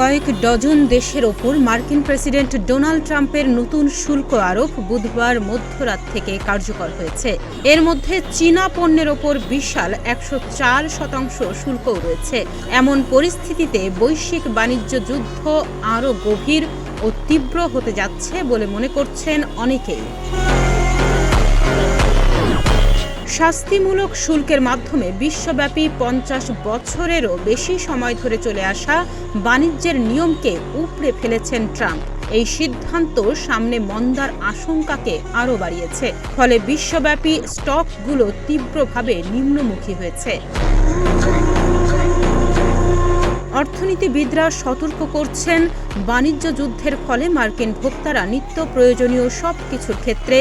কয়েক ডজন দেশের ওপর মার্কিন প্রেসিডেন্ট ডোনাল্ড ট্রাম্পের নতুন শুল্ক আরোপ বুধবার মধ্যরাত থেকে কার্যকর হয়েছে। এর মধ্যে চীনা পণ্যের ওপর বিশাল 104% শুল্কও রয়েছে। এমন পরিস্থিতিতে বৈশ্বিক বাণিজ্য যুদ্ধ আরও গভীর ও তীব্র হতে যাচ্ছে বলে মনে করছেন অনেকেই। শাস্তিমূলক শুল্কের মাধ্যমে বিশ্বব্যাপী 50 বছরেরও বেশি সময় ধরে চলে আসা বাণিজ্যের নিয়মকে উপড়ে ফেলেছেন ট্রাম্প। এই সিদ্ধান্ত সামনে মন্দার আশঙ্কাকে আরও বাড়িয়েছে, ফলে বিশ্বব্যাপী স্টকগুলো তীব্রভাবে নিম্নমুখী হয়েছে। অর্থনীতিবিদরা সতর্ক করছেন, বাণিজ্য যুদ্ধের ফলে মার্কিন ভোক্তারা নিত্য প্রয়োজনীয় সব কিছুর ক্ষেত্রে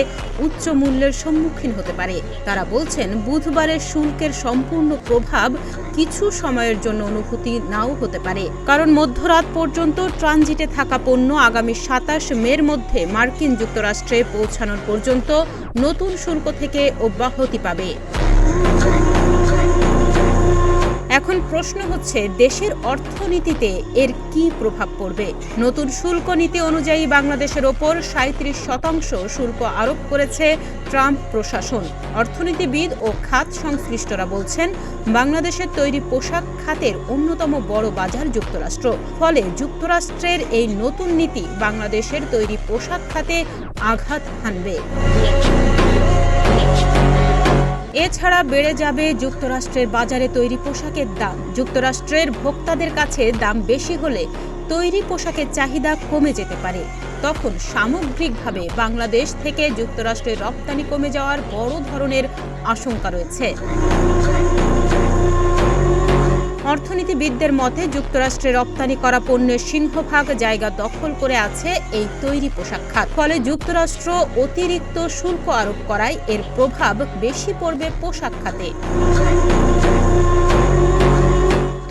উচ্চ মূল্যের সম্মুখীন হতে পারে। তারা বলছেন, বুধবারের শুল্কের সম্পূর্ণ প্রভাব কিছু সময়ের জন্য অনুভূতি নাও হতে পারে, কারণ মধ্যরাত পর্যন্ত ট্রানজিটে থাকা পণ্য আগামী 27 মের মধ্যে মার্কিন যুক্তরাষ্ট্রে পৌঁছানোর পর্যন্ত নতুন শুল্ক থেকে অব্যাহতি পাবে। এখন প্রশ্ন হচ্ছে, দেশের অর্থনীতিতে এর কি প্রভাব পড়বে? নতুন শুল্ক নীতি অনুযায়ী বাংলাদেশের ওপর 37% শুল্ক আরোপ করেছে ট্রাম্প প্রশাসন। অর্থনীতিবিদ ও খাত সংশ্লিষ্টরা বলছেন, বাংলাদেশের তৈরি পোশাক খাতের অন্যতম বড় বাজার যুক্তরাষ্ট্র। ফলে যুক্তরাষ্ট্রের এই নতুন নীতি বাংলাদেশের তৈরি পোশাক খাতে আঘাত হানবে। এছাড়া বেড়ে যাবে যুক্তরাষ্ট্রের বাজারে তৈরি পোশাকের দাম। যুক্তরাষ্ট্রের ভোক্তাদের কাছে দাম বেশি হলে তৈরি পোশাকের চাহিদা কমে যেতে পারে। তখন সামগ্রিকভাবে বাংলাদেশ থেকে যুক্তরাষ্ট্রের রপ্তানি কমে যাওয়ার বড় ধরনের আশঙ্কা রয়েছে। অর্থনীতিবিদদের মতে, যুক্তরাষ্ট্রে রপ্তানি করা পণ্যের সিংহভাগ জায়গা দখল করে আছে এই তৈরি পোশাক খাত। ফলে যুক্তরাষ্ট্র অতিরিক্ত শুল্ক আরোপ করায় এর প্রভাব বেশি পড়বে পোশাক খাতে।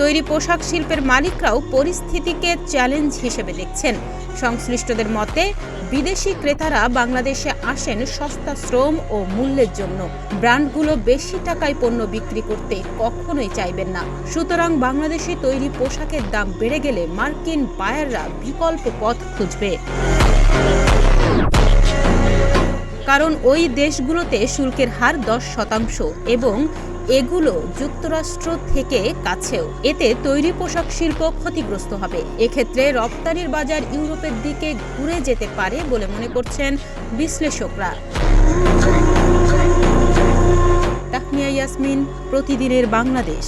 তৈরি পোশাক শিল্পের মালিকরাও পরিস্থিতিকে চ্যালেঞ্জ হিসেবে দেখছেন। সংশ্লিষ্টদের মতে, বিদেশি ক্রেতারা বাংলাদেশে আসেন সস্তা শ্রম ও মূল্যের জন্য। ব্র্যান্ডগুলো বেশি টাকায় পণ্য বিক্রি করতে কখনোই চাইবেন না। সুতরাং বাংলাদেশি তৈরি পোশাকের দাম বেড়ে গেলে মার্কিন বায়াররা বিকল্প পথ খুঁজবে। কারণ ওই দেশগুলোতে শুল্কের হার 10% এবং এগুলো যুক্তরাষ্ট্র থেকে কাছেও। এতে তৈরি পোশাক শিল্প ক্ষতিগ্রস্ত হবে। এক্ষেত্রে রপ্তানির বাজার ইউরোপের দিকে ঘুরে যেতে পারে বলে মনে করছেন বিশ্লেষকরা। তাহমিয়া ইয়াসমিন, প্রতিদিনের বাংলাদেশ।